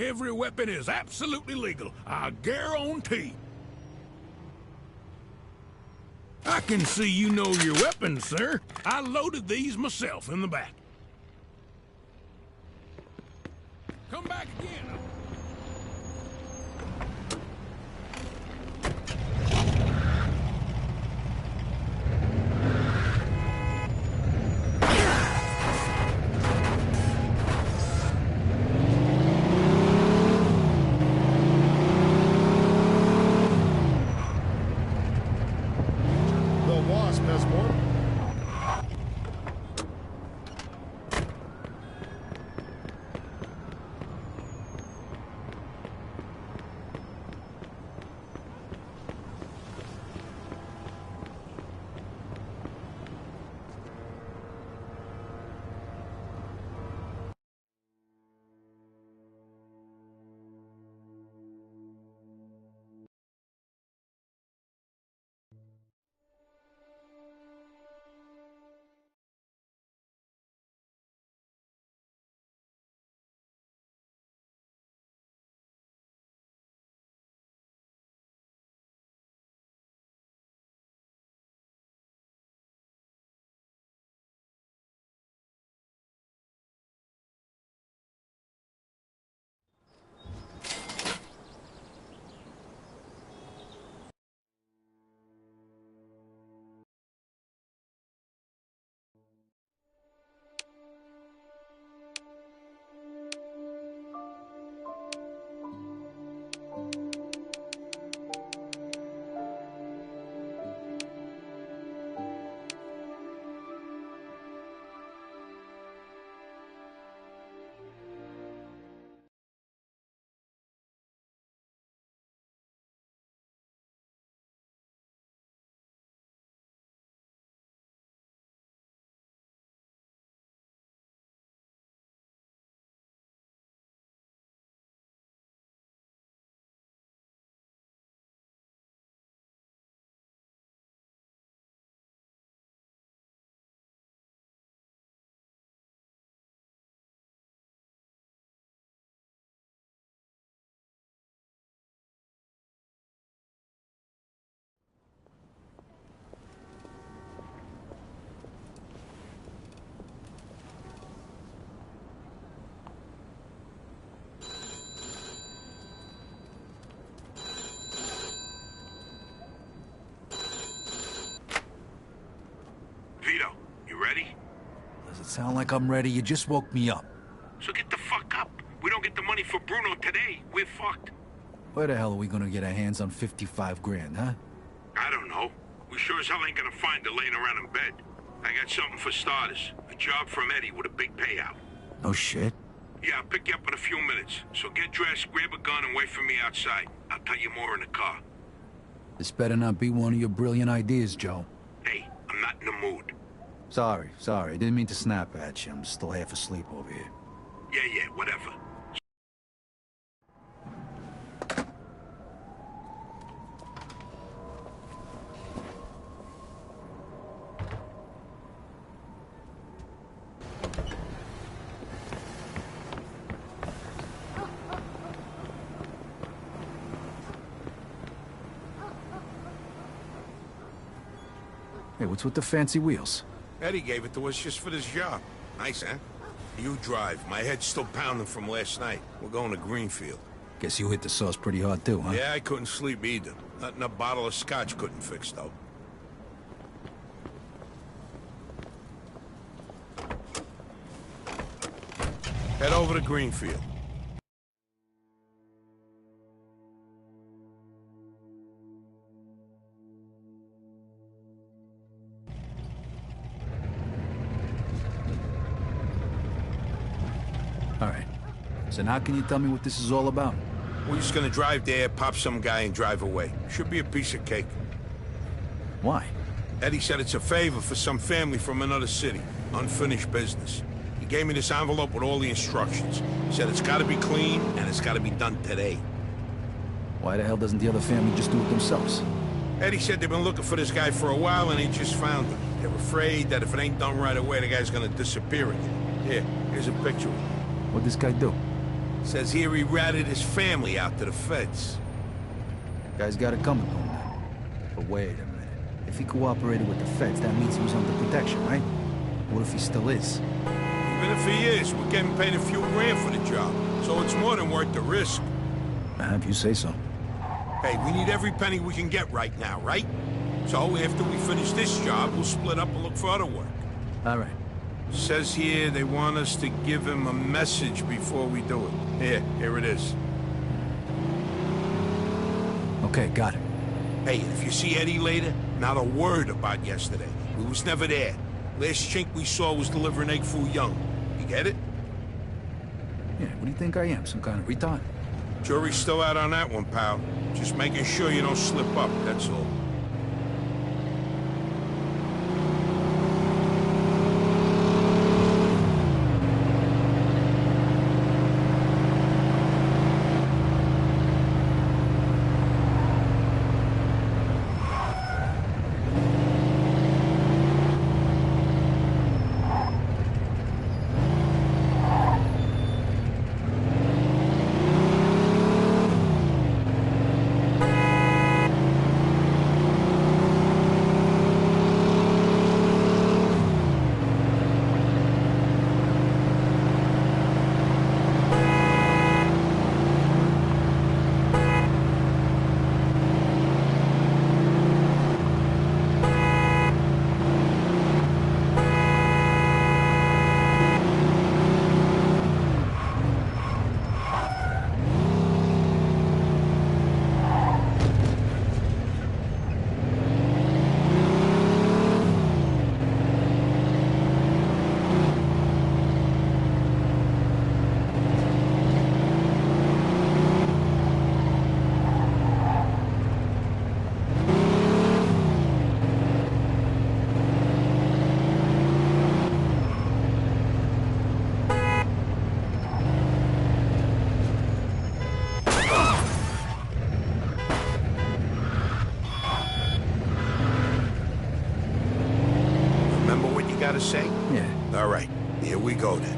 Every weapon is absolutely legal, I guarantee. I can see you know your weapons, sir. I loaded these myself in the back. Come back again. Sound like I'm ready? You just woke me up. So get the fuck up. We don't get the money for Bruno today, we're fucked. Where the hell are we gonna get our hands on 55 grand, huh? I don't know. We sure as hell ain't gonna find her laying around in bed. I got something for starters. A job from Eddie with a big payout. No shit. Yeah, I'll pick you up in a few minutes. So get dressed, grab a gun, and wait for me outside. I'll tell you more in the car. This better not be one of your brilliant ideas, Joe. Hey, I'm not in the mood. Sorry. I didn't mean to snap at you. I'm still half asleep over here. Yeah, whatever. Hey, what's with the fancy wheels? Eddie gave it to us just for this job. Nice, huh? You drive. My head's still pounding from last night. We're going to Greenfield. Guess you hit the sauce pretty hard too, huh? Yeah, I couldn't sleep either. Nothing a bottle of scotch couldn't fix, though. Head over to Greenfield. All right. So now can you tell me what this is all about? We're just gonna drive there, pop some guy, and drive away. Should be a piece of cake. Why? Eddie said it's a favor for some family from another city. Unfinished business. He gave me this envelope with all the instructions. Said it's gotta be clean, and it's gotta be done today. Why the hell doesn't the other family just do it themselves? Eddie said they've been looking for this guy for a while, and he just found him. They're afraid that if it ain't done right away, the guy's gonna disappear again. Here's a picture of him. What'd this guy do? Says here he ratted his family out to the feds. Guy's got it coming to him now. But wait a minute. If he cooperated with the feds, that means he was under protection, right? What if he still is? Even if he is, we're getting paid a few grand for the job. So it's more than worth the risk. If you say so. Hey, we need every penny we can get right now, right? So after we finish this job, we'll split up and look for other work. All right. Says here they want us to give him a message before we do it. Here it is. Okay, got it. Hey, if you see Eddie later, not a word about yesterday. We was never there. Last chink we saw was delivering egg foo young. You get it? Yeah, what do you think I am? Some kind of retard? Jury's still out on that one, pal. Just making sure you don't slip up, that's all. Gotta say? Yeah. All right, here we go then.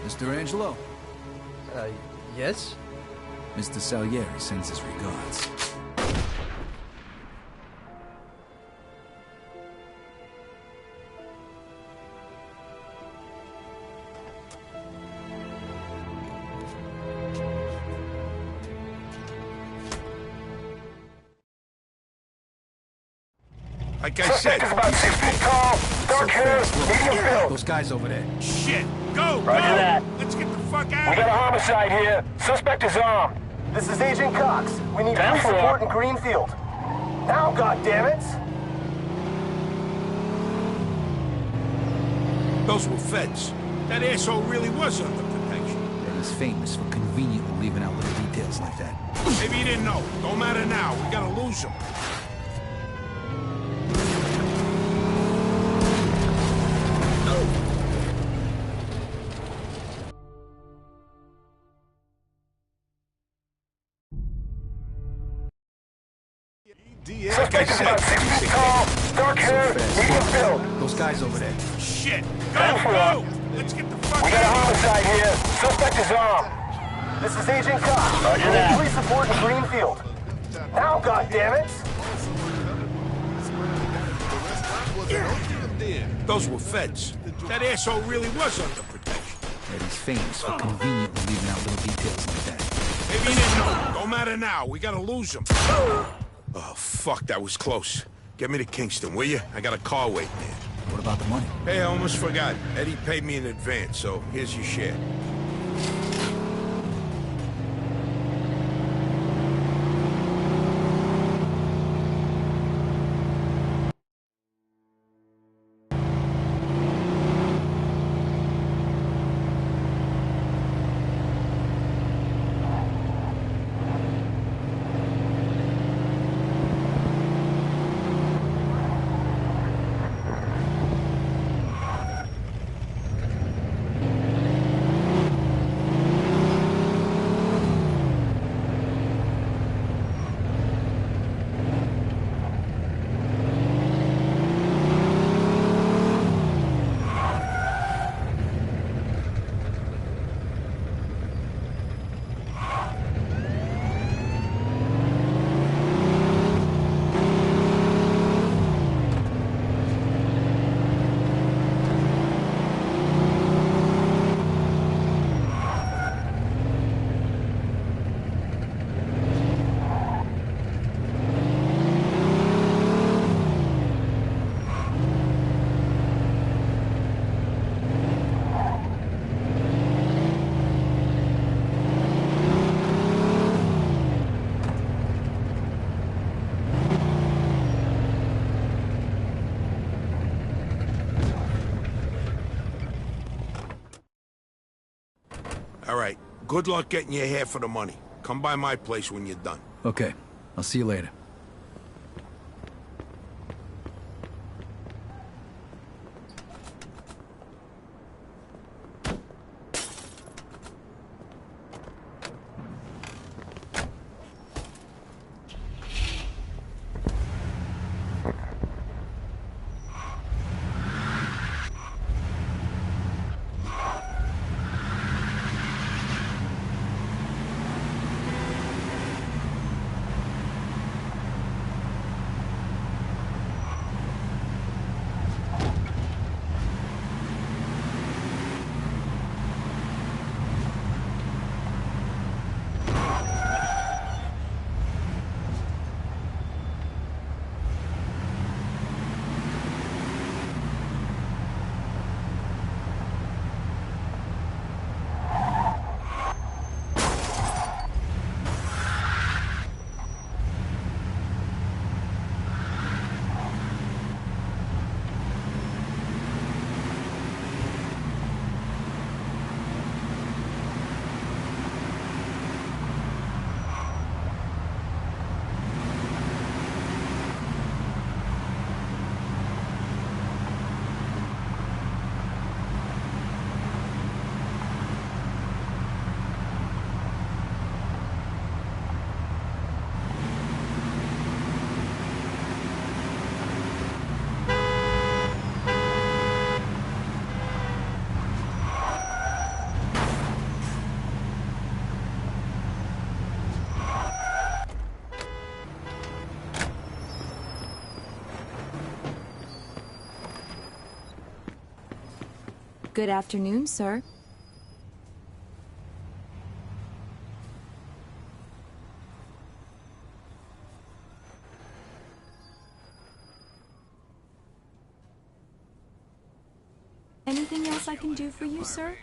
Mr. Angelo? Yes? Mr. Salieri sends his regards. Like I said, About 6 feet tall, dark hair, medium build. Those guys over there. shit! Go! Roger go! that. Let's get the fuck out We of got a here! homicide here. Suspect is armed. This is Agent Cox. We need 10-4. police support in Greenfield. Now, goddammit! Those were feds. That asshole really was under protection. And he's famous for conveniently leaving out little details like that. Maybe you didn't know. Don't matter now. We gotta lose him. Suspect is about 6 feet tall, dark hair, medium build. Those guys over there. Shit! Go! 10-4. Go! Let's get the fuck We got a out of here! homicide here. Suspect is armed. This is Agent Cox. Roger We need that. police support in Greenfield. Now, goddammit! Those were feds. That asshole really was under protection. And he's famous for conveniently leaving out little details like that. Maybe you didn't know. Don't matter now. We gotta lose him. Oh, fuck, that was close. Get me to Kingston, will you? I got a car waiting there. What about the money? Hey, I almost forgot. Eddie paid me in advance, so here's your share. All right. Good luck getting your half of the money. Come by my place when you're done. Okay. I'll see you later. Good afternoon, sir. Anything else I can do for you, sir?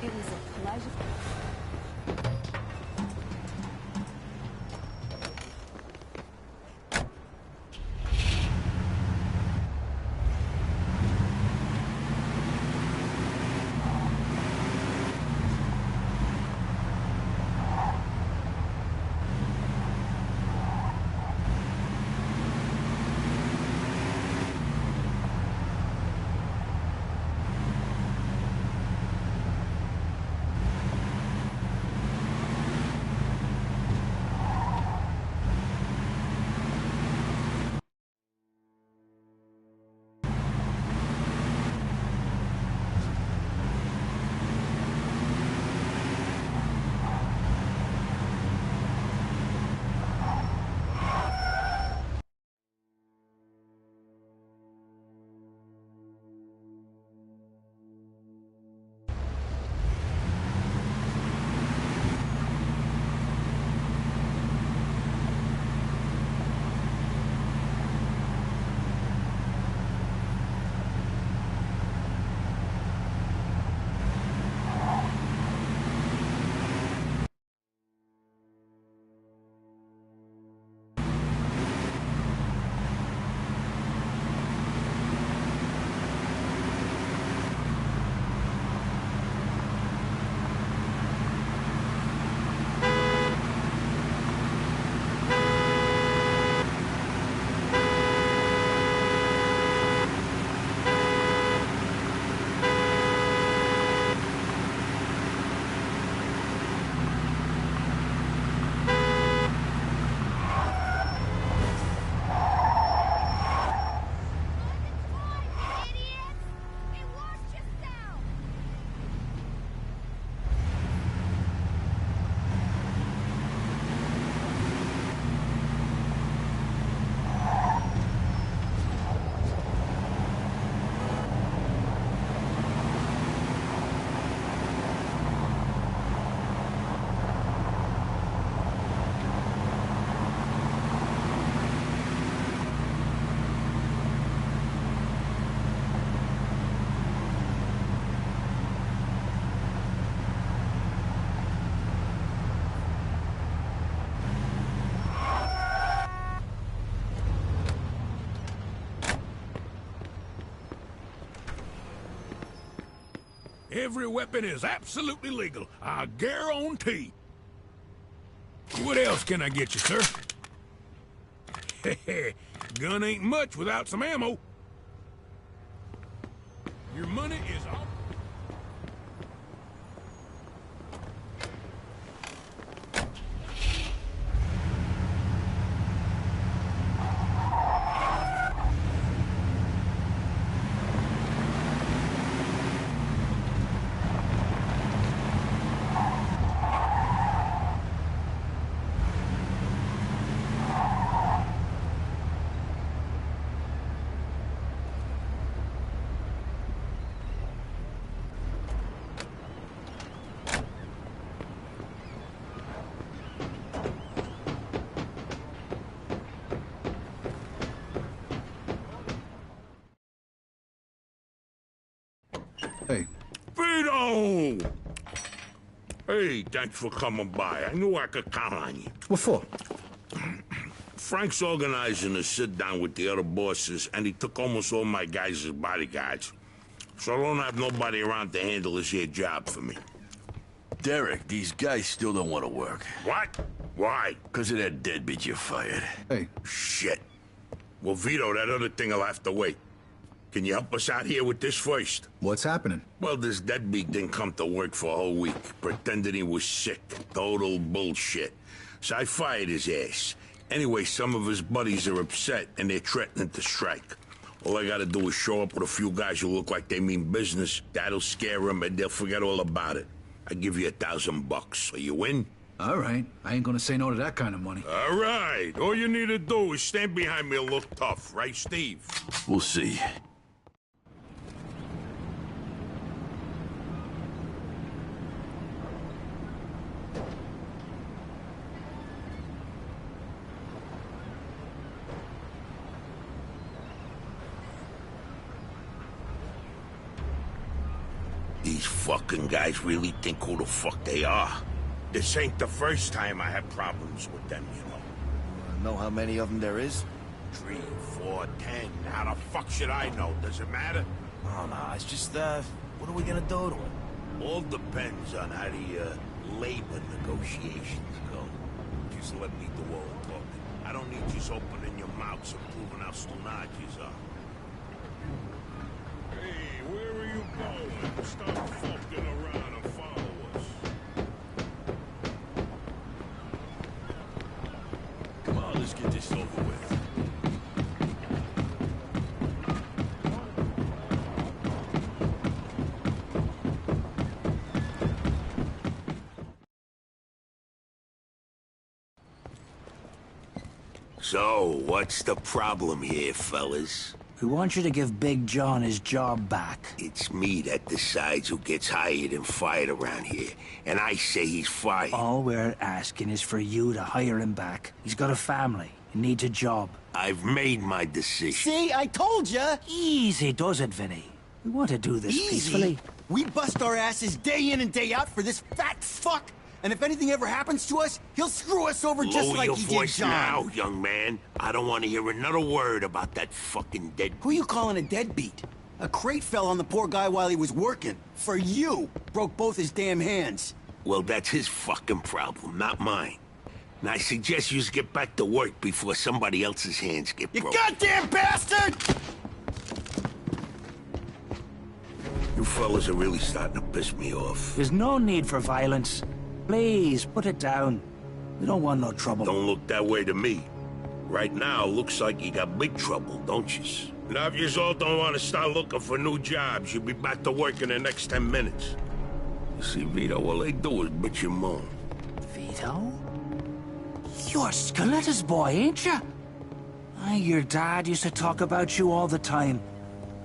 It was a pleasure. Every weapon is absolutely legal. I guarantee. What else can I get you, sir? Gun ain't much without some ammo. Your money is all... Hey. Vito! Hey, thanks for coming by. I knew I could count on you. What for? Frank's organizing a sit-down with the other bosses, and he took almost all my guys as bodyguards. So I don't have nobody around to handle this here job for me. Derek, these guys still don't want to work. What? Why? Because of that deadbeat you fired. Hey. Shit. Well, Vito, that other thing will have to wait. Can you help us out here with this first? What's happening? Well, this deadbeat didn't come to work for a whole week, pretending he was sick. Total bullshit. So I fired his ass. Anyway, some of his buddies are upset, and they're threatening to strike. All I gotta do is show up with a few guys who look like they mean business. That'll scare them, and they'll forget all about it. I give you $1,000. So you win? All right. I ain't gonna say no to that kind of money. All right. All you need to do is stand behind me and look tough, right, Steve? We'll see. These fucking guys really think who the fuck they are. This ain't the first time I had problems with them, you know. Know how many of them there is? 3, 4, 10. How the fuck should I know? Does it matter? Oh, no, it's just, what are we gonna do to him? All depends on how the, labor negotiations go. Just let me do all the talking. I don't need you opening your mouths and proving how stonard you are. Hey, where are you going? Stop fucking around and follow us. Come on, let's get this over with. So, what's the problem here, fellas? We want you to give Big John his job back. It's me that decides who gets hired and fired around here. And I say he's fired. All we're asking is for you to hire him back. He's got a family. He needs a job. I've made my decision. See, I told ya! Easy does it, Vinny. We want to do this peacefully. We bust our asses day in and day out for this fat fuck! And if anything ever happens to us, he'll screw us over just Lower like your he voice did John. now, young man. I don't want to hear another word about that fucking dead... Who you calling a deadbeat? A crate fell on the poor guy while he was working. For you. Broke both his damn hands. Well, that's his fucking problem, not mine. And I suggest you get back to work before somebody else's hands get You broken. goddamn bastard! You fellas are really starting to piss me off. There's no need for violence. Please, put it down. We don't want no trouble. Don't look that way to me. Right now, looks like you got big trouble, don't you? Now, if you all don't want to start looking for new jobs, you'll be back to work in the next 10 minutes. You see, Vito, all they do is bitch and moan. Vito? You're Skeletter's boy, ain't you? Your dad used to talk about you all the time.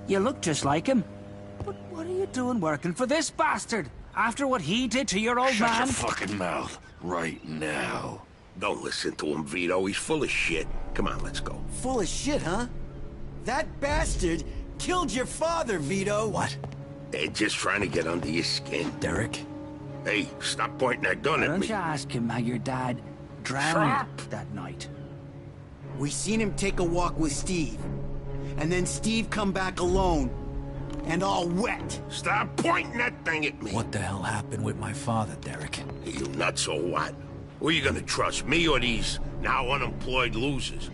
You look just like him. But what are you doing working for this bastard? After what he did to your old man? Shut your fucking mouth right now. Don't listen to him, Vito. He's full of shit. Come on, let's go. Full of shit, huh? That bastard killed your father, Vito. What? They're just trying to get under your skin. Derek? Hey, stop pointing that gun Why at don't me. you ask him how your dad drowned that night? We seen him take a walk with Steve. And then Steve come back alone. and all wet. Stop pointing that thing at me. What the hell happened with my father, Derek? You nuts or what? Who are you gonna trust, me or these now unemployed losers?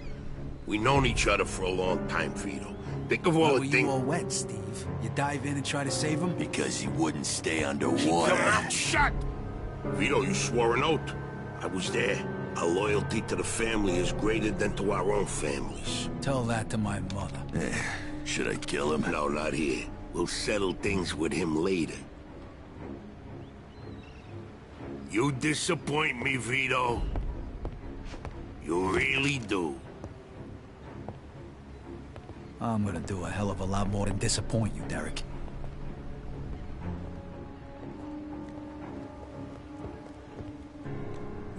We known each other for a long time, Vito. Think of all the things... you all wet, Steve? You dive in and try to save him? Because he wouldn't stay Keep underwater. your mouth shut! Vito, you swore an oath. I was there. Our loyalty to the family is greater than to our own families. Tell that to my mother. Should I kill him? No, not here. We'll settle things with him later. You disappoint me, Vito. You really do. I'm gonna do a hell of a lot more than disappoint you, Derek.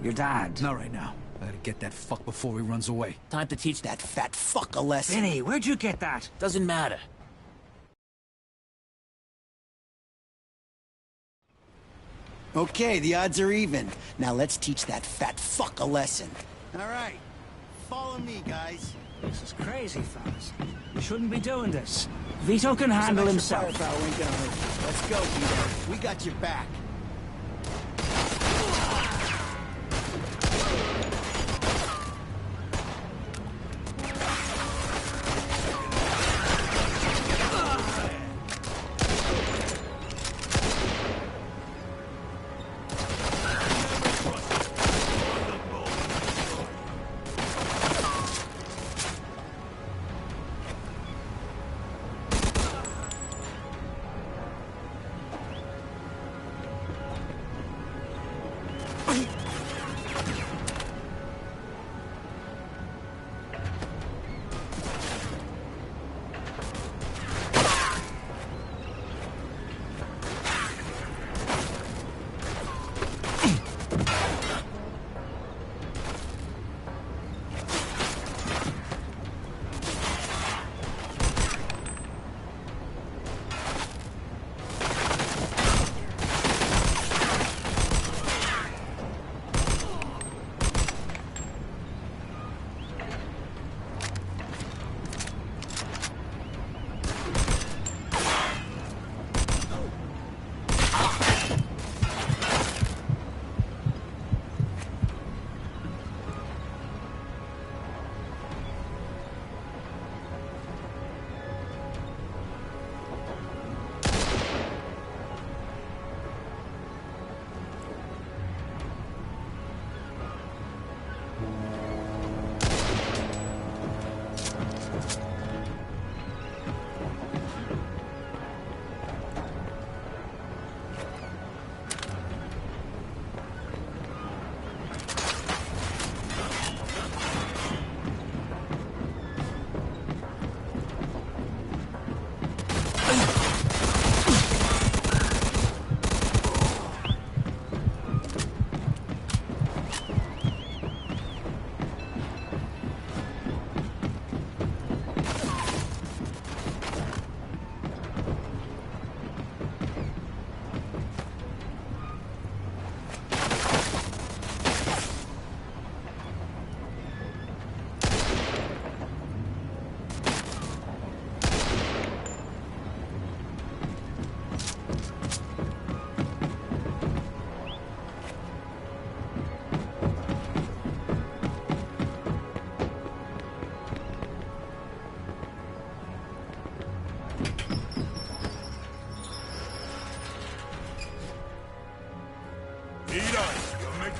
Your dad. Not right now. I gotta get that fuck before he runs away. Time to teach that fat fuck a lesson. Vinny, where'd you get that? Doesn't matter. Okay, the odds are even. Now let's teach that fat fuck a lesson. All right, follow me, guys. This is crazy, fellas. You shouldn't be doing this. Vito can handle himself. Firepower ain't gonna hurt you. Let's go, Vito. We got your back.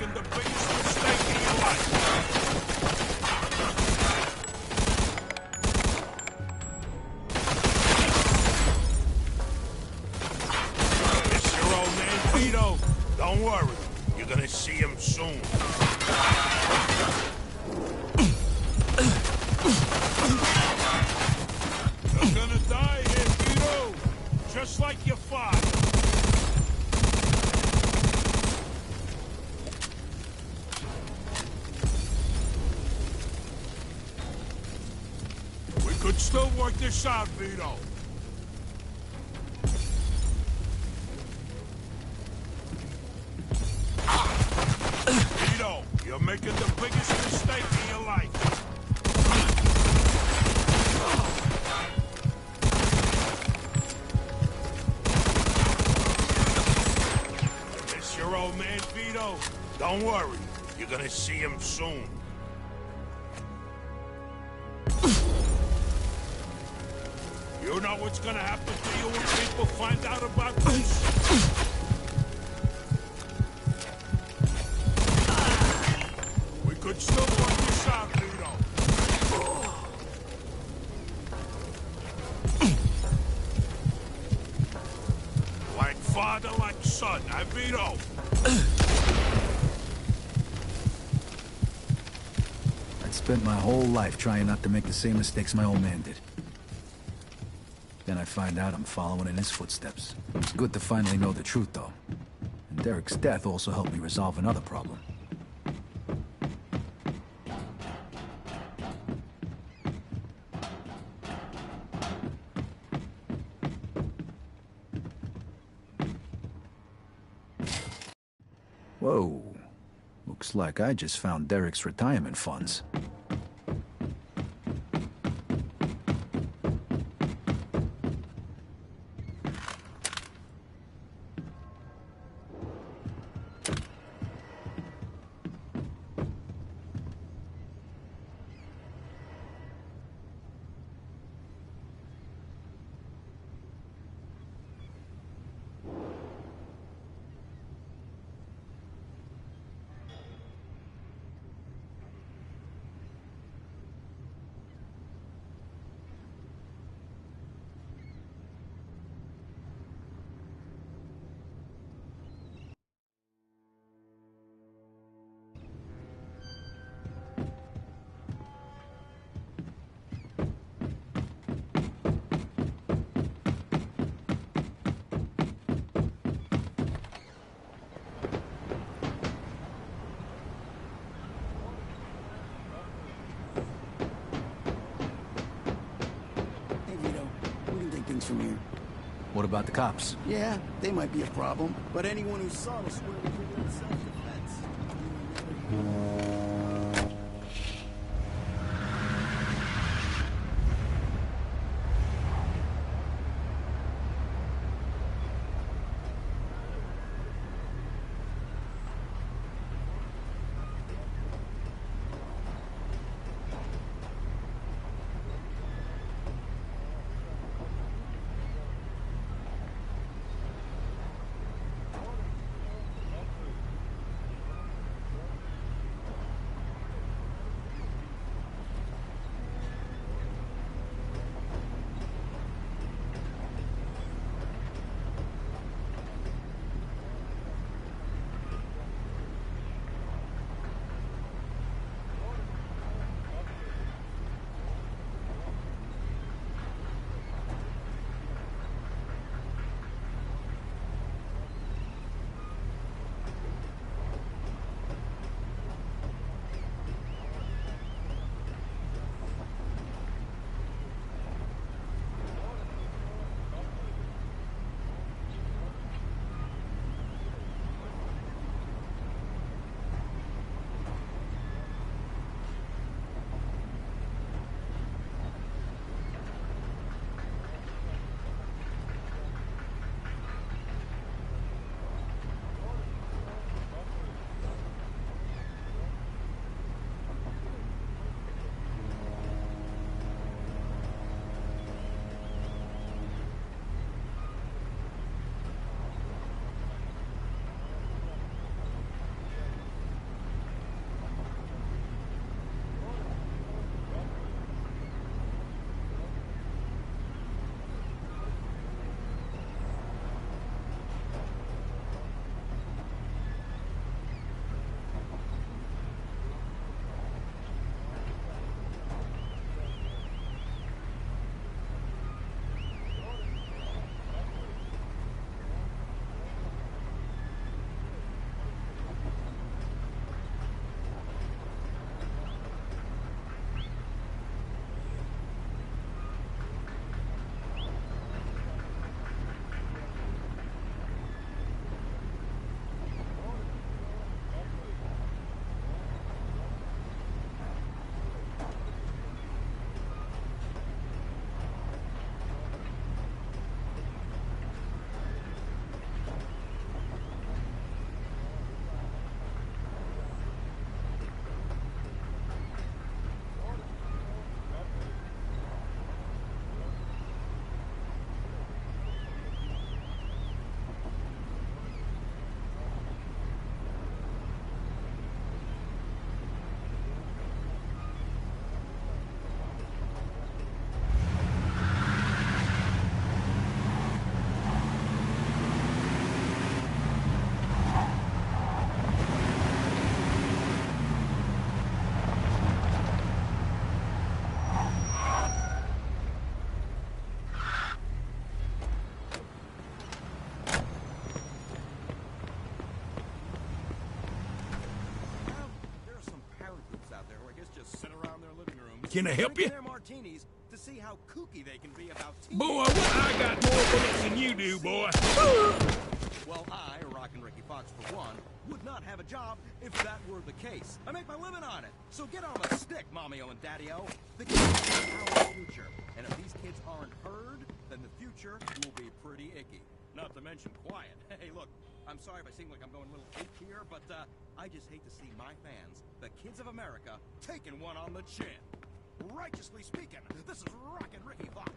making the biggest mistake in your life. It's your old man, Vito. Don't worry. You're gonna see him soon. You're gonna die here, Vito. Just like your father. Could still work this out, Vito. Vito, you're making the biggest mistake in your life. Don't worry. You're gonna see him soon. You know what's gonna happen to you when people find out about this? We could still work this out, Vito. Like father, like son, eh, Vito? I'd spent my whole life trying not to make the same mistakes my old man did. Then I find out I'm following in his footsteps. It's good to finally know the truth, though. And Derek's death also helped me resolve another problem. Whoa. Looks like I just found Derek's retirement funds. From here. What about the cops? Yeah, they might be a problem, but anyone who saw will swear they did it in self-defense. Can I help you? Their martinis to see how kooky they can be about tea. Boy, I got more bullets than you do, boy. Well, I, Rockin' Ricky Fox for one, would not have a job if that were the case. I make my living on it. So get on the stick, Mommy-O and Daddy-O. The kids are our future. And if these kids aren't heard, then the future will be pretty icky. Not to mention quiet. Hey, look, I'm sorry if I seem like I'm going a little ape here, but I just hate to see my fans, the kids of America, taking one on the chin. Righteously speaking, this is Rockin' Ricky Fox.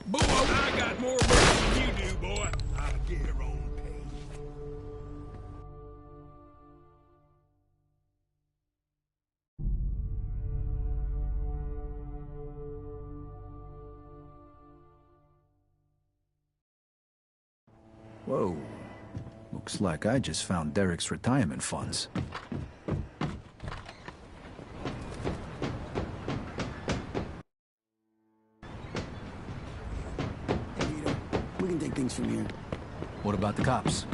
Boy, I got more bullets than you do, boy. I guarantee. Whoa. Looks like I just found Derek's retirement funds. We can take things from here. What about the cops?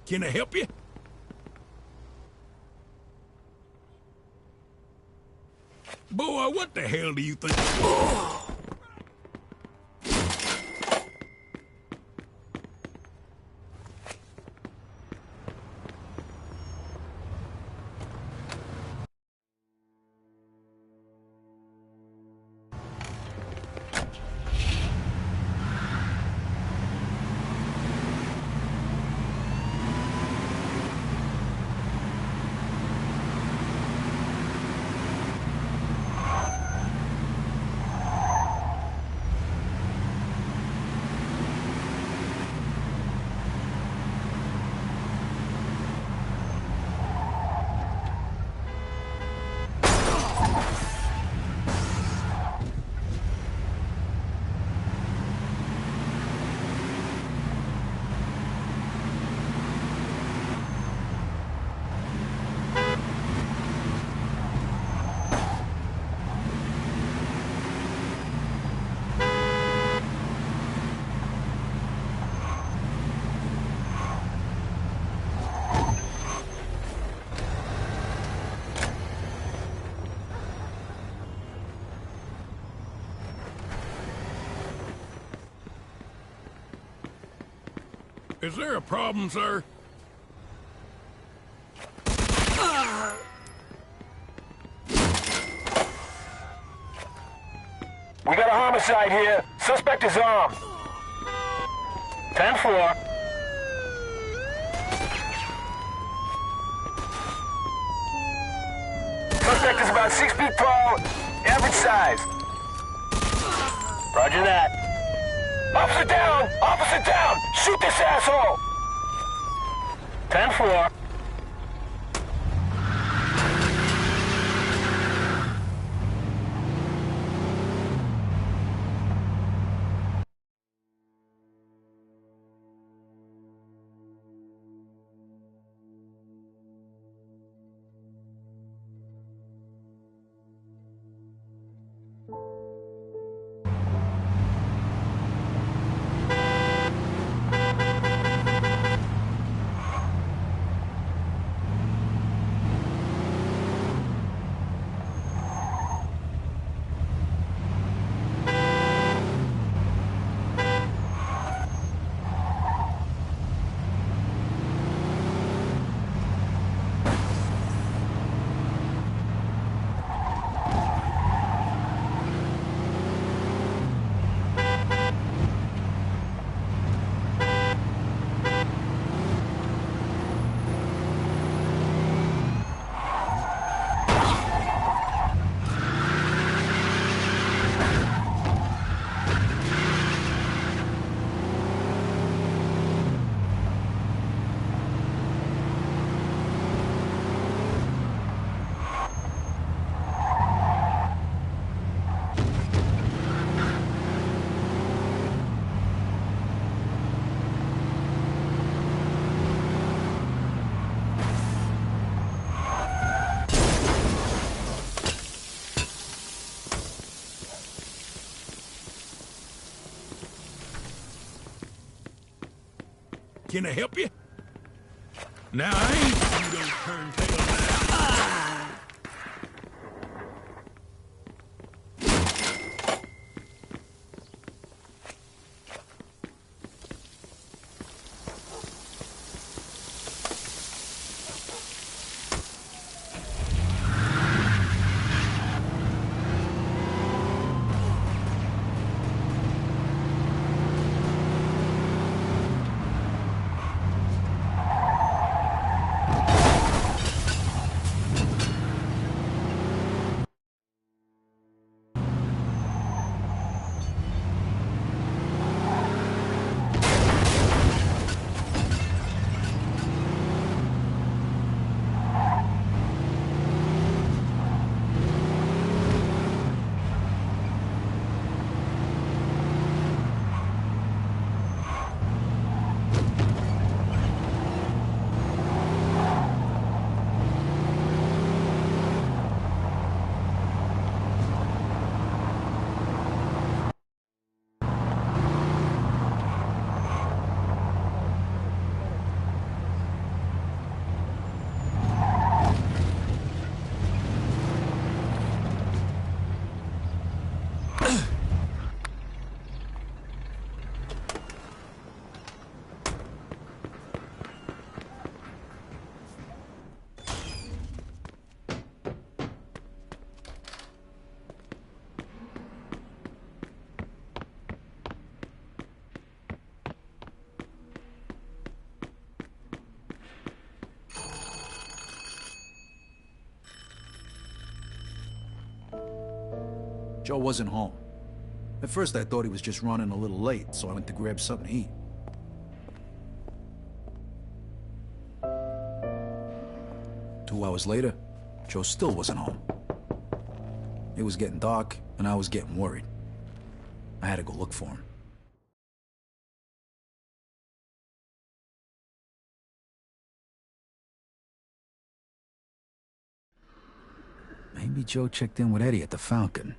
Can I help you? Boy, what the hell do you think? Is there a problem, sir? We got a homicide here. Suspect is armed. 10-4. Suspect is about 6 feet tall, average size. Roger that. Officer down! Officer down! Shoot this asshole! 10-4. Can I help you? Now, I ain't you don't turn tail now. Joe wasn't home. At first I thought he was just running a little late, so I went to grab something to eat. Two hours later, Joe still wasn't home. It was getting dark, and I was getting worried. I had to go look for him. Maybe Joe checked in with Eddie at the Falcon.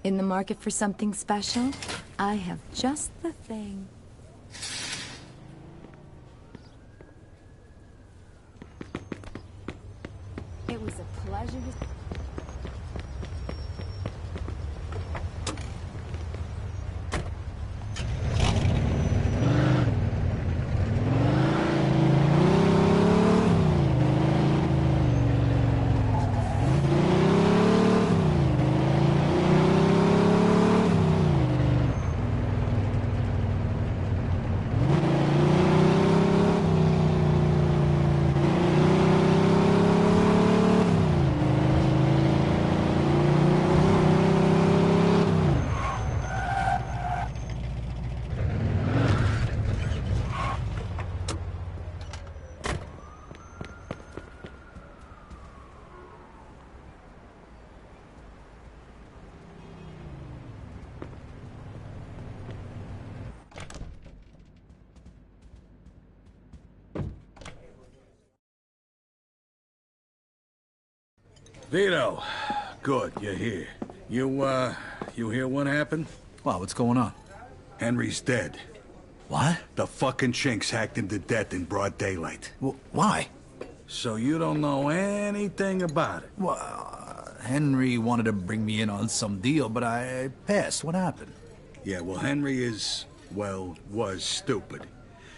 In the market for something special? I have just the thing. It was a pleasure to... Vito, good, you're here. You hear what happened? Wow, what's going on? Henry's dead. What? The fucking chinks hacked him to death in broad daylight. Why? So you don't know anything about it? Well, Henry wanted to bring me in on some deal, but I passed. What happened? Yeah, well, Henry was stupid.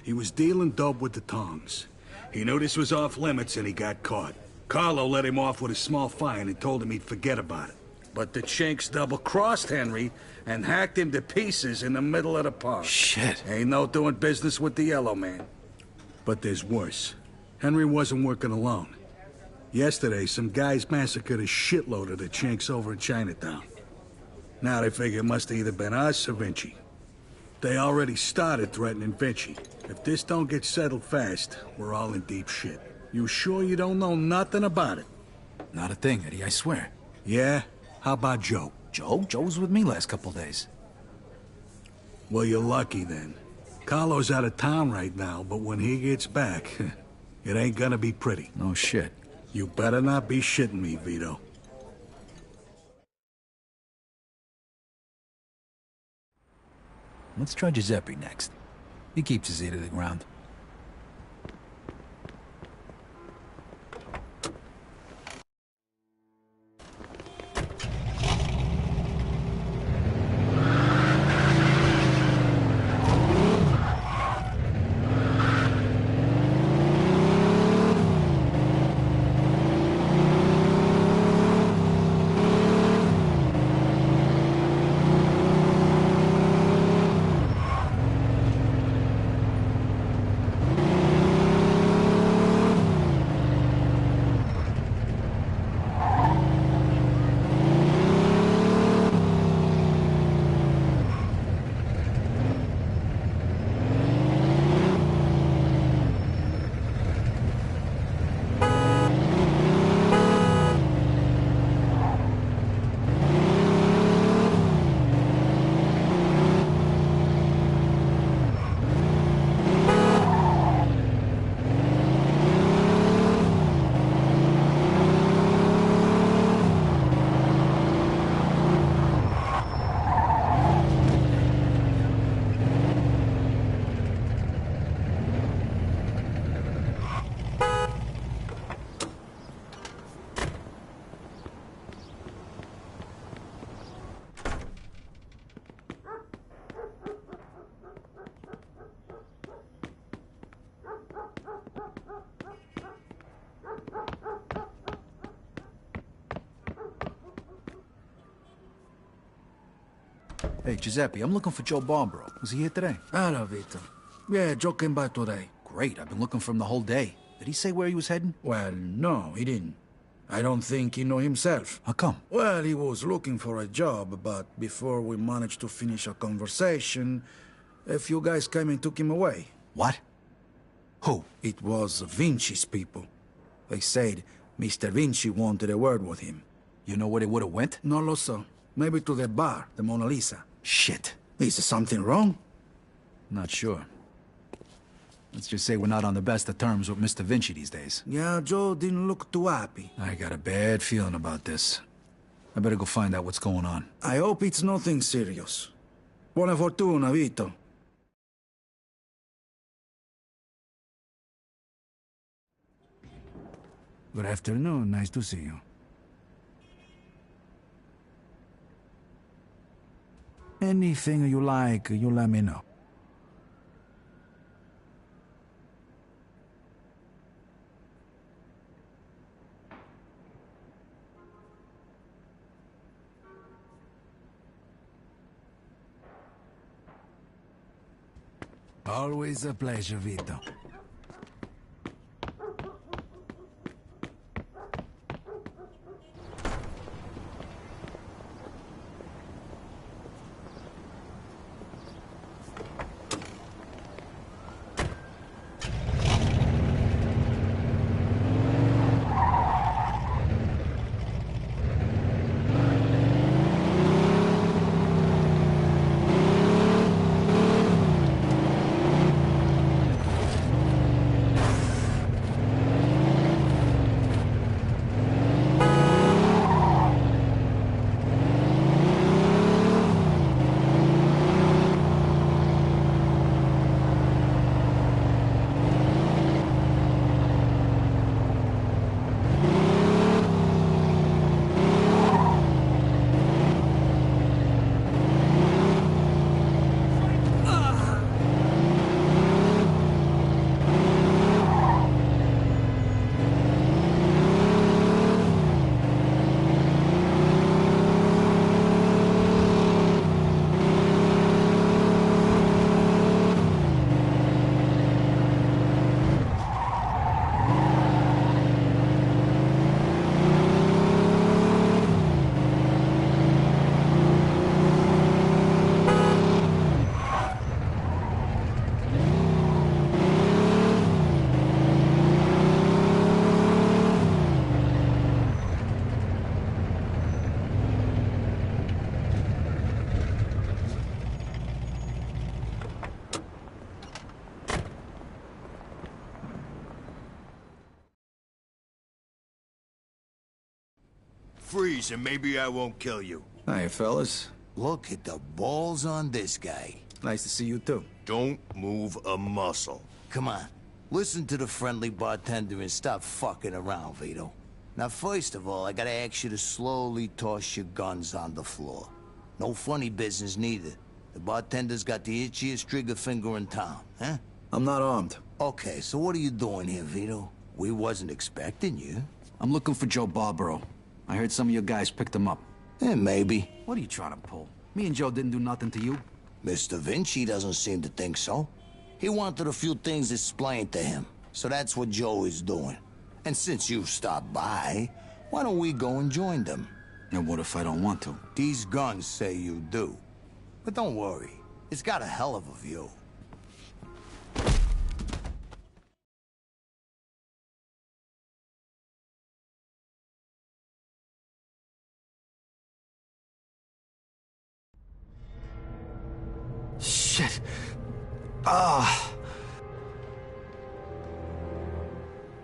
He was dealing dope with the tongs. He knew this was off limits and he got caught. Carlo let him off with a small fine and told him he'd forget about it. But the chinks double-crossed Henry and hacked him to pieces in the middle of the park. Shit. Ain't no doing business with the Yellow Man. But there's worse. Henry wasn't working alone. Yesterday, some guys massacred a shitload of the chinks over in Chinatown. Now they figure it must have either been us or Vinci. They already started threatening Vinci. If this don't get settled fast, we're all in deep shit. You sure you don't know nothing about it? Not a thing, Eddie, I swear. Yeah? How about Joe? Joe? Joe was with me last couple days. Well, you're lucky then. Carlo's out of town right now, but when he gets back, it ain't gonna be pretty. No shit. You better not be shitting me, Vito. Let's try Giuseppe next. He keeps his ear to the ground. Hey, Giuseppe, I'm looking for Joe Barbaro. Was he here today? Hello, Vito. Yeah, Joe came by today. Great, I've been looking for him the whole day. Did he say where he was heading? Well, no, he didn't. I don't think he know himself. How come? Well, he was looking for a job, but before we managed to finish a conversation, a few guys came and took him away. What? Who? It was Vinci's people. They said Mr. Vinci wanted a word with him. You know where they would have went? No lo so. Maybe to the bar, the Mona Lisa. Shit. Is something wrong? Not sure. Let's just say we're not on the best of terms with Mr. Vinci these days. Yeah, Joe didn't look too happy. I got a bad feeling about this. I better go find out what's going on. I hope it's nothing serious. Buona fortuna, Vito. Good afternoon. Nice to see you. Anything you like, you let me know. Always a pleasure, Vito. Freeze, and maybe I won't kill you. Hi, fellas. Look at the balls on this guy. Nice to see you, too. Don't move a muscle. Come on. Listen to the friendly bartender and stop fucking around, Vito. Now, first of all, I gotta ask you to slowly toss your guns on the floor. No funny business, neither. The bartender's got the itchiest trigger finger in town, huh? I'm not armed. Okay, so what are you doing here, Vito? We wasn't expecting you. I'm looking for Joe Barbaro. I heard some of your guys picked him up. Maybe. What are you trying to pull? Me and Joe didn't do nothing to you. Mr. Vinci doesn't seem to think so. He wanted a few things explained to him. So that's what Joe is doing. And since you've stopped by, why don't we go and join them? And what if I don't want to? These guns say you do. But don't worry. It's got a hell of a view. Shit. Ah.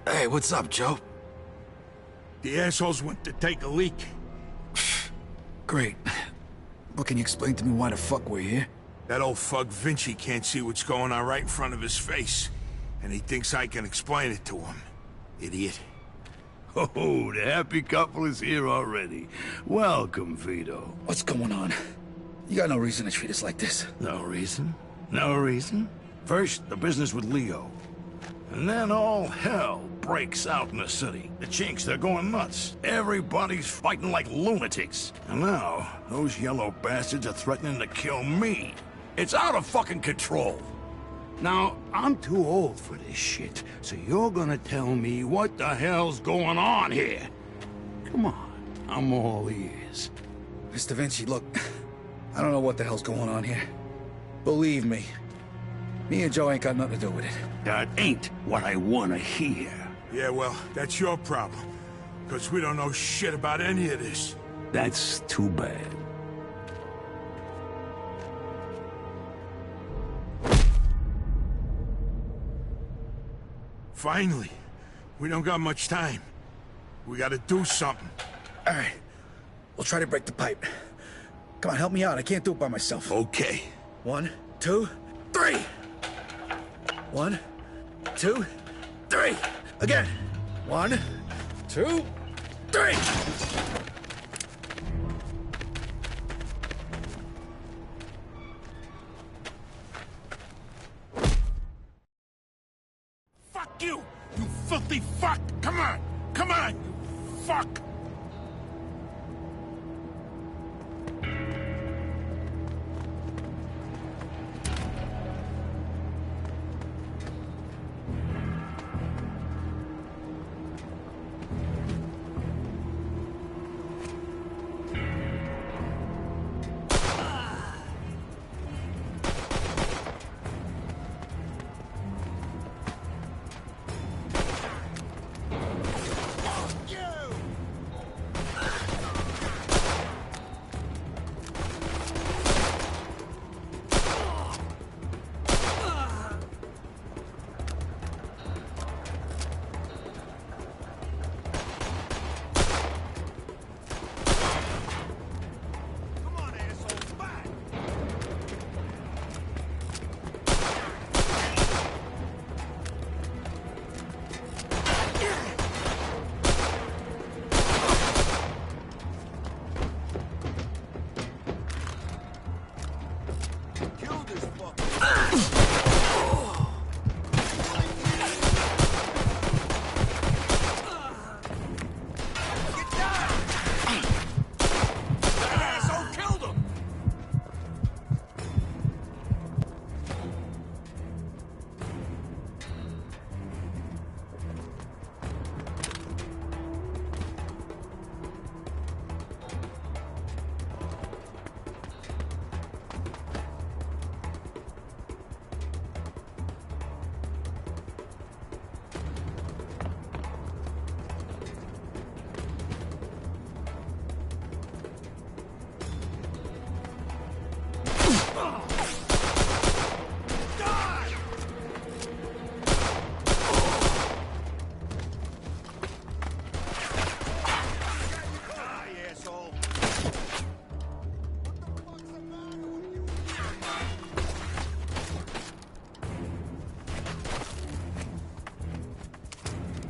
Hey, what's up, Joe? The assholes went to take a leak. Great. But can you explain to me why the fuck we're here? That old fuck Vinci can't see what's going on right in front of his face. And he thinks I can explain it to him. Idiot. Oh, the happy couple is here already. Welcome, Vito. What's going on? You got no reason to treat us like this. No reason? No reason? First, the business with Leo. And then all hell breaks out in the city. The chinks, they're going nuts. Everybody's fighting like lunatics. And now, those yellow bastards are threatening to kill me. It's out of fucking control. Now, I'm too old for this shit, so you're gonna tell me what the hell's going on here. Come on, I'm all ears. Mr. Vinci, look, I don't know what the hell's going on here. Believe me, me and Joe ain't got nothing to do with it. That ain't what I wanna hear. Yeah, well, that's your problem. Because we don't know shit about any of this. That's too bad. Finally. We don't got much time. We gotta do something. All right, we'll try to break the pipe. Come on, help me out. I can't do it by myself. Okay. 1, 2, 3. 1, 2, 3. Again. 1, 2, 3. Fuck you! You filthy fuck! Come on! Come on, you fuck!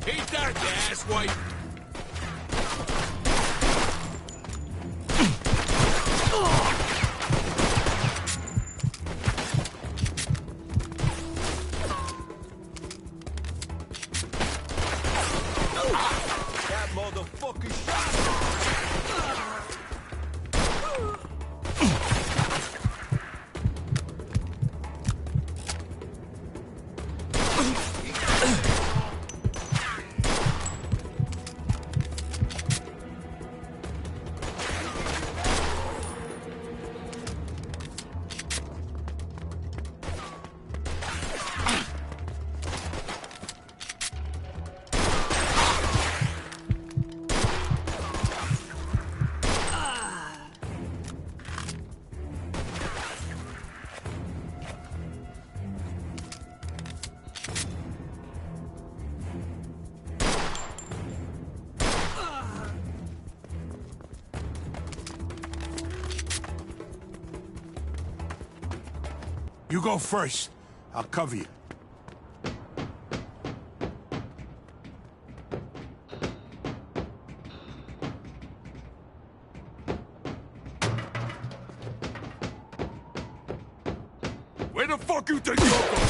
Ain't that gas, white? That motherfucker shot. You go first. I'll cover you. Where the fuck you think you're going?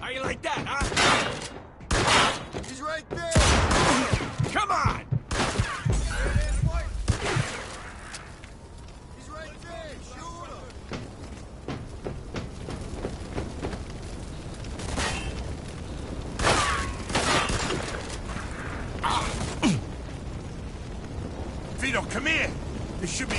How you like that, huh? He's right there. Come on! He's right there. Shoot him. Vito, come here. This should be...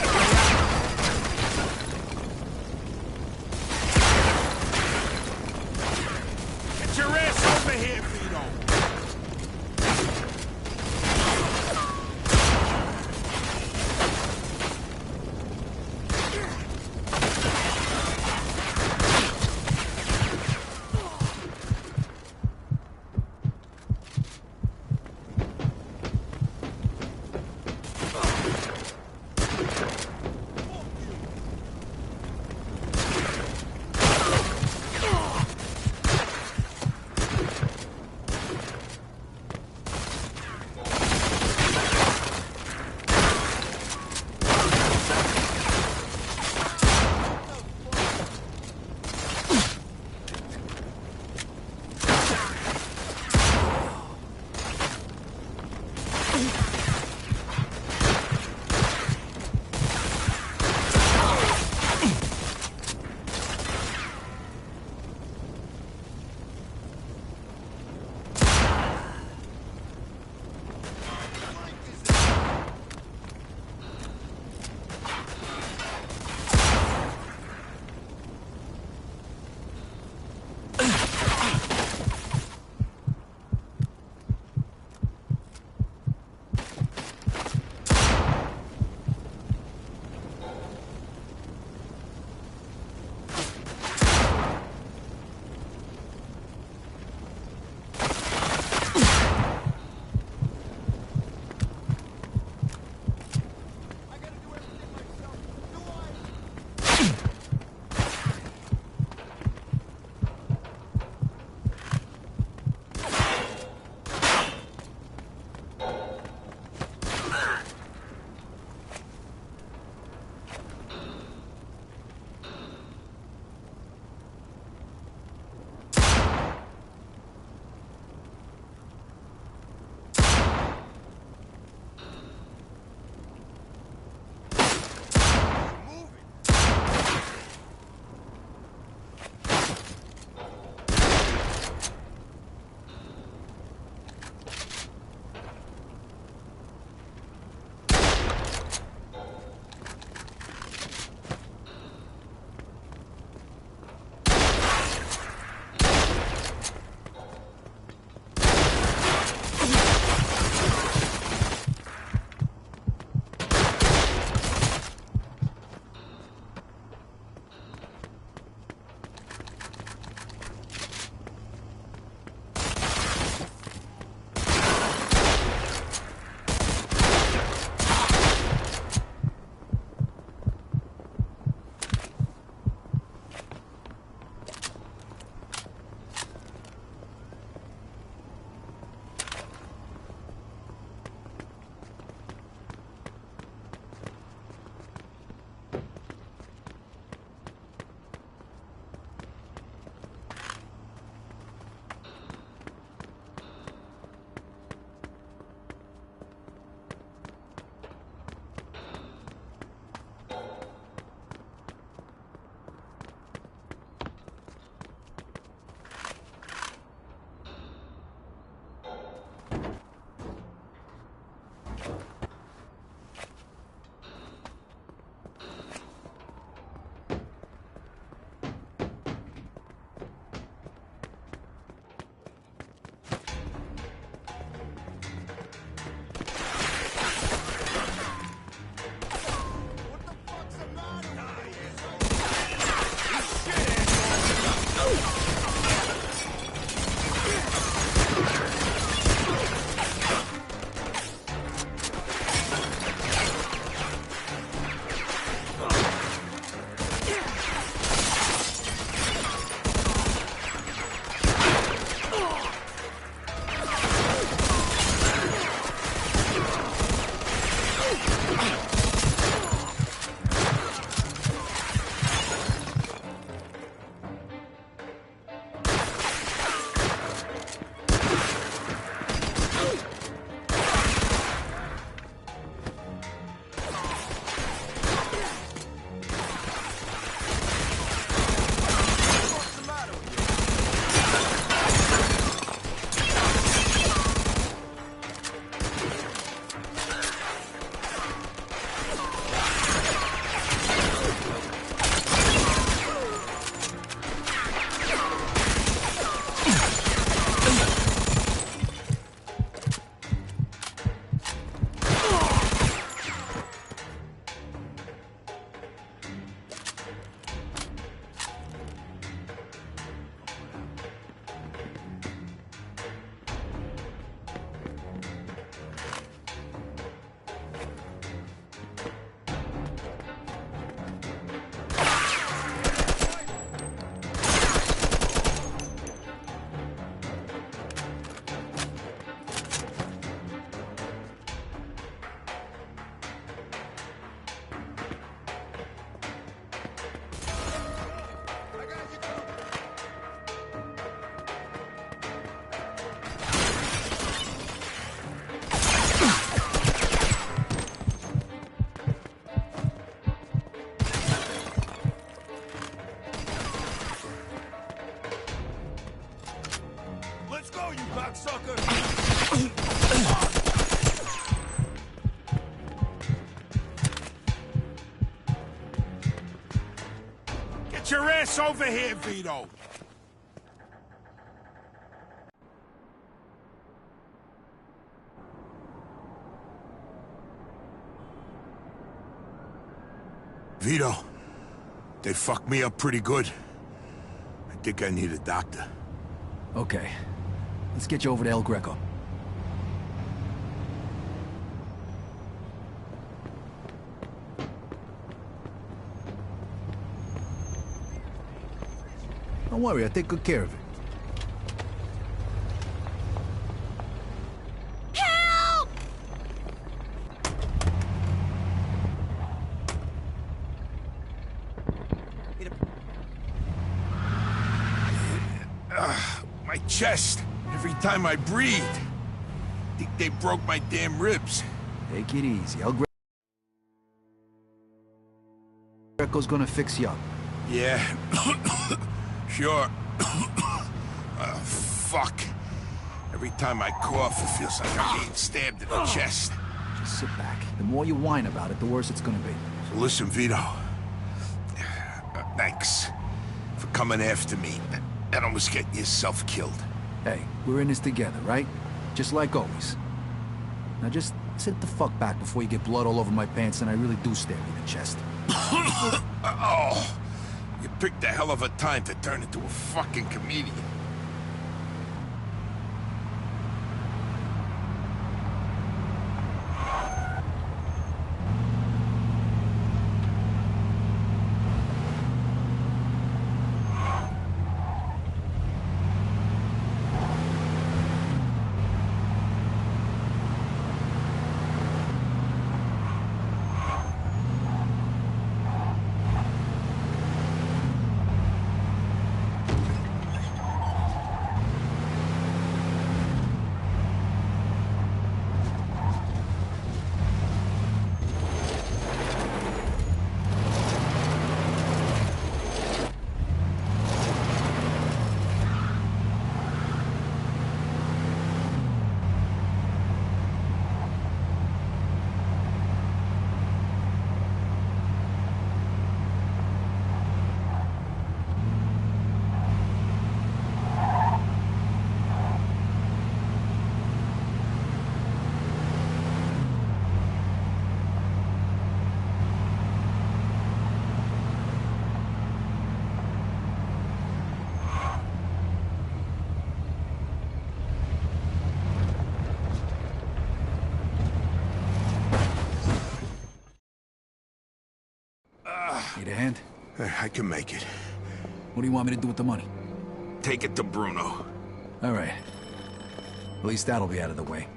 cocksucker! Get your ass over here, Vito! Vito, they fucked me up pretty good. I think I need a doctor. Okay. Let's get you over to El Greco. Don't worry, I'll take good care of it. Help! My chest. Every time I breathe. Think they broke my damn ribs. Take it easy. El Greco's gonna fix you up. Yeah. Sure. Fuck. Every time I cough, it feels like I'm being stabbed in the chest. Just sit back. The more you whine about it, the worse it's gonna be. So listen, Vito. Thanks for coming after me and almost getting yourself killed. Hey, we're in this together, right? Just like always. Now just sit the fuck back before you get blood all over my pants and I really do stab you in the chest. Oh, you picked a hell of a time to turn into a fucking comedian. Need a hand? I can make it. What do you want me to do with the money? Take it to Bruno. All right. At least that'll be out of the way.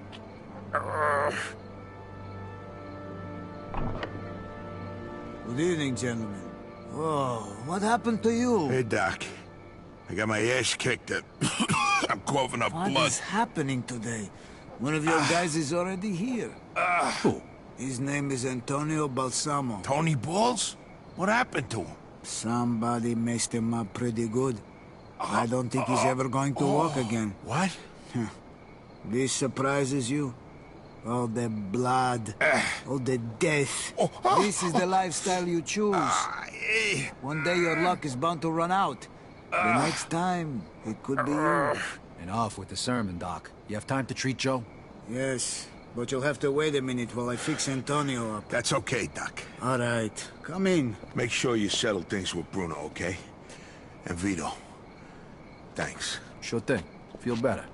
Good evening, gentlemen. Oh, what happened to you? Hey, Doc. I got my ass kicked. I'm coughing up blood. What is happening today? One of your guys is already here. Who? His name is Antonio Balsamo. Tony Balls? What happened to him? Somebody messed him up pretty good. I don't think he's ever going to walk again. What? This surprises you? All the blood, all the death. This is the lifestyle you choose. One day your luck is bound to run out. The next time, it could be you. And off with the sermon, Doc. You have time to treat Joe? Yes, but you'll have to wait a minute while I fix Antonio up. That's okay, Doc. All right, come in. Make sure you settle things with Bruno, okay? And Vito. Thanks. Sure thing. Feel better.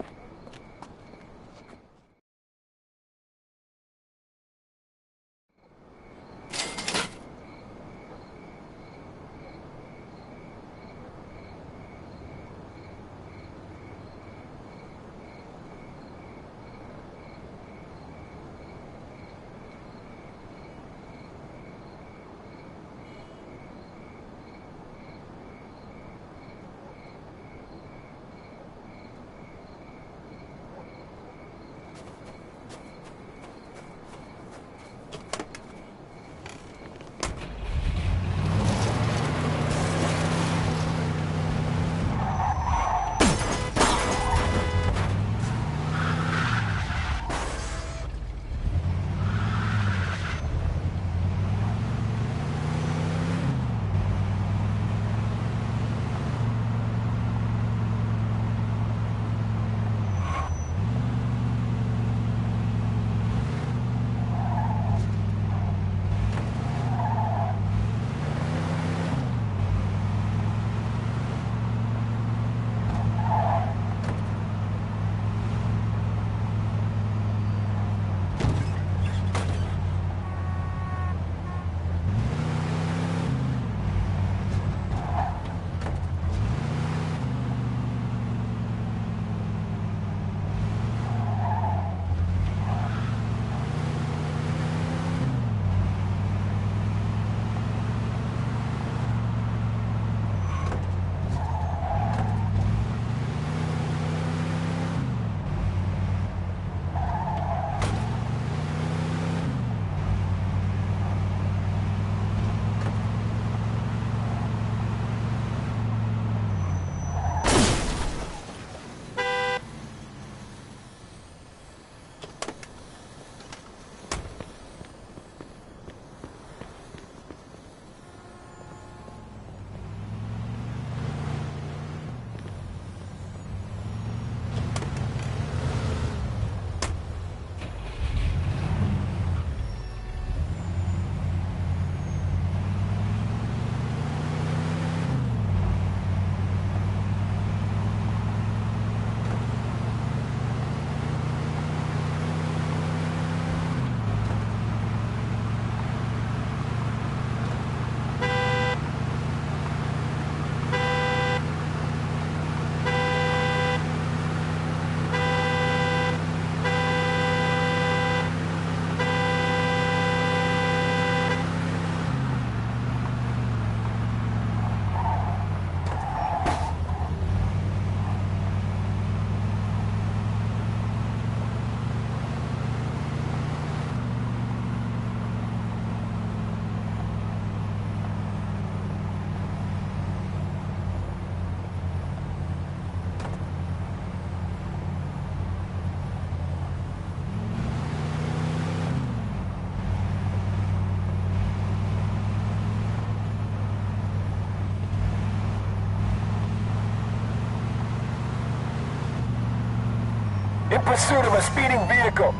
in pursuit of a speeding vehicle.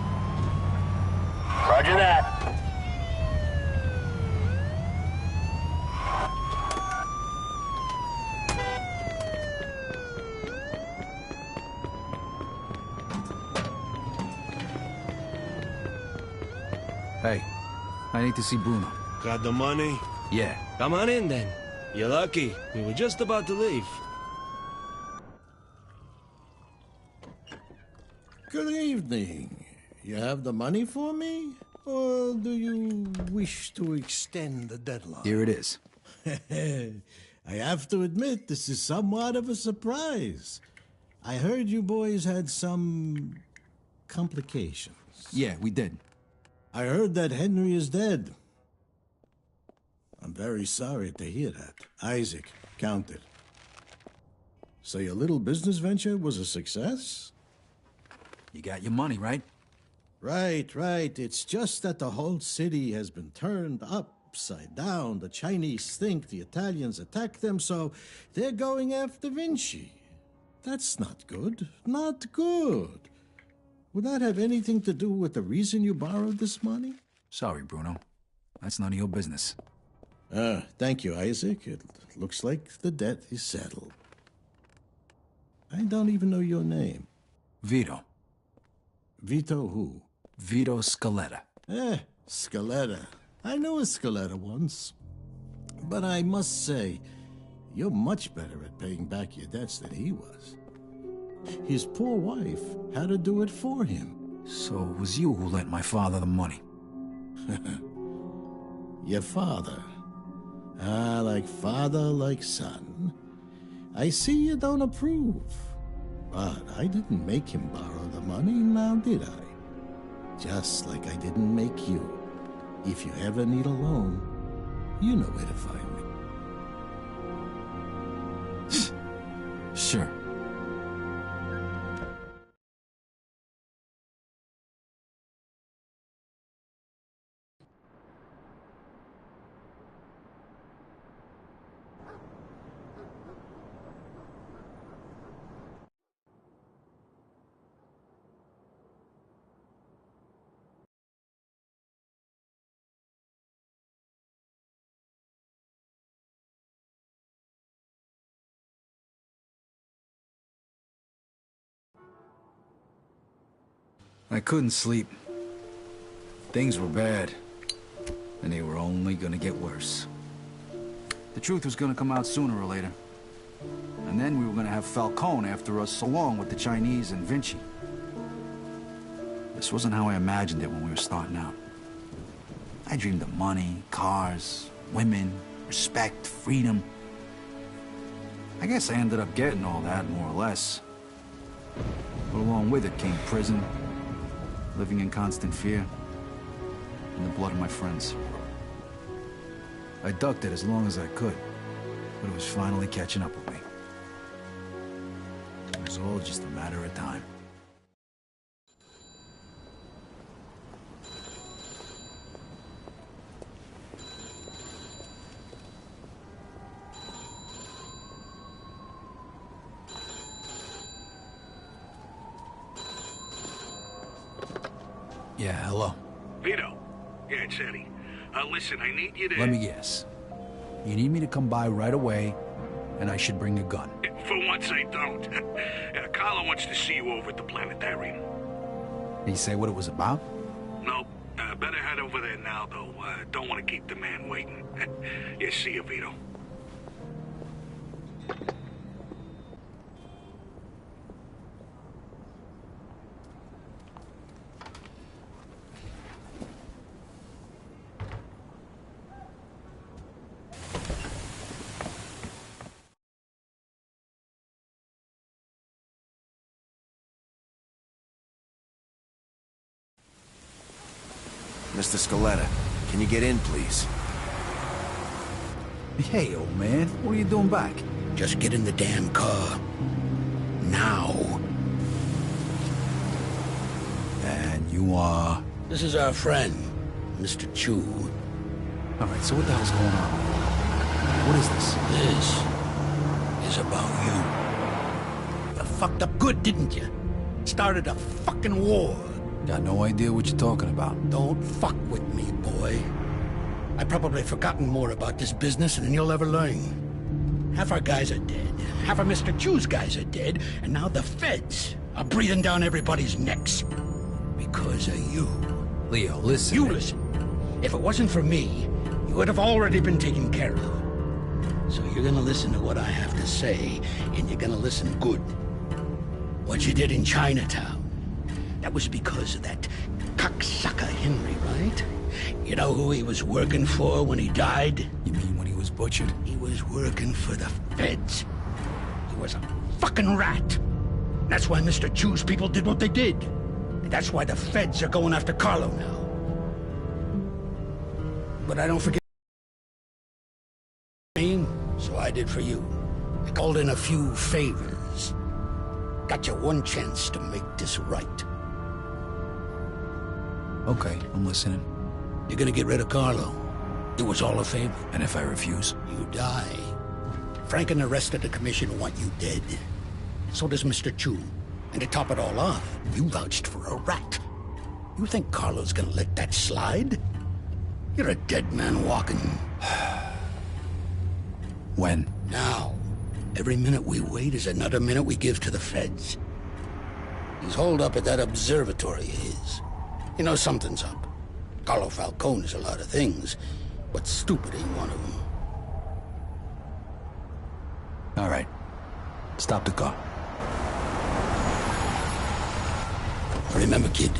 Roger that. Hey, I need to see Bruno. Got the money? Yeah. Come on in, then. You're lucky. We were just about to leave. Good evening. You have the money for me? Or do you wish to extend the deadline? Here it is. I have to admit, this is somewhat of a surprise. I heard you boys had some complications. Yeah, we did. I heard that Henry is dead. I'm very sorry to hear that. Isaac, count it. So your little business venture was a success? You got your money, right? Right. It's just that the whole city has been turned upside down. The Chinese think the Italians attacked them, so they're going after Vinci. That's not good. Not good. Would that have anything to do with the reason you borrowed this money? Sorry, Bruno. That's none of your business. Thank you, Isaac. It looks like the debt is settled. I don't even know your name. Vito. Vito who? Vito Scaletta. Scaletta. I knew a Scaletta once. But I must say, you're much better at paying back your debts than he was. His poor wife had to do it for him. So it was you who lent my father the money? Your father. Like father, like son. I see you don't approve. But I didn't make him borrow the money, now did I? Just like I didn't make you. If you ever need a loan, you know where to find me. Sure. I couldn't sleep. Things were bad, and they were only gonna get worse. The truth was gonna come out sooner or later. And then we were gonna have Falcone after us, along with the Chinese and Vinci. This wasn't how I imagined it when we were starting out. I dreamed of money, cars, women, respect, freedom. I guess I ended up getting all that, more or less. But along with it came prison, living in constant fear, and the blood of my friends. I ducked it as long as I could, but it was finally catching up with me. It was all just a matter of time. Yeah, hello. Vito. Yeah, it's Eddie. Listen, I need you to... Let me guess. You need me to come by right away, and I should bring a gun. For once, I don't. Carlo wants to see you over at the planetarium. Did he say what it was about? No. Better head over there now, though. Don't want to keep the man waiting. Yeah, see you, Vito. Mr. Scaletta, can you get in, please? Hey, old man, what are you doing back? Just get in the damn car. Now. And you are? This is our friend, Mr. Chu. Alright, so what the hell's going on? What is this? This is about you. You fucked up good, didn't you? started a fucking war. Got no idea what you're talking about. Don't fuck with me, boy. I've probably forgotten more about this business than you'll ever learn. Half our guys are dead. Half of Mr. Chu's guys are dead. And now the feds are breathing down everybody's necks. Because of you. Leo, listen. You listen. If it wasn't for me, you would have already been taken care of. So you're gonna listen to what I have to say, and you're gonna listen good. What you did in Chinatown, that was because of that cocksucker Henry, right? You know who he was working for when he died? You mean when he was butchered? He was working for the feds. He was a fucking rat. That's why Mr. Chu's people did what they did. And that's why the feds are going after Carlo now. But I don't forget me, so I did for you. I called in a few favors. Got you one chance to make this right. Okay, I'm listening. You're gonna get rid of Carlo. It was all a favor. And if I refuse? You die. Frank and the rest of the commission want you dead. So does Mr. Chu. And to top it all off, you vouched for a rat. You think Carlo's gonna let that slide? You're a dead man walking. When? Now. Every minute we wait is another minute we give to the feds. He's holed up at that observatory of his. You know something's up. Carlo Falcone is a lot of things, but stupid ain't one of them. All right. Stop the car. Remember, kid,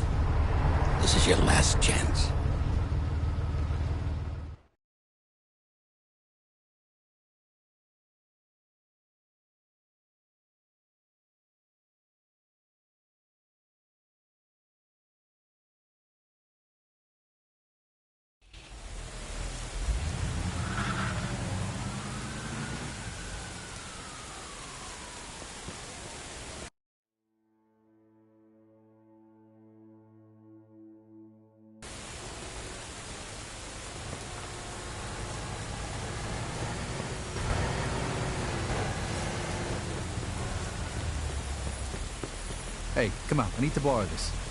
this is your last chance. Hey, come on, I need to borrow this.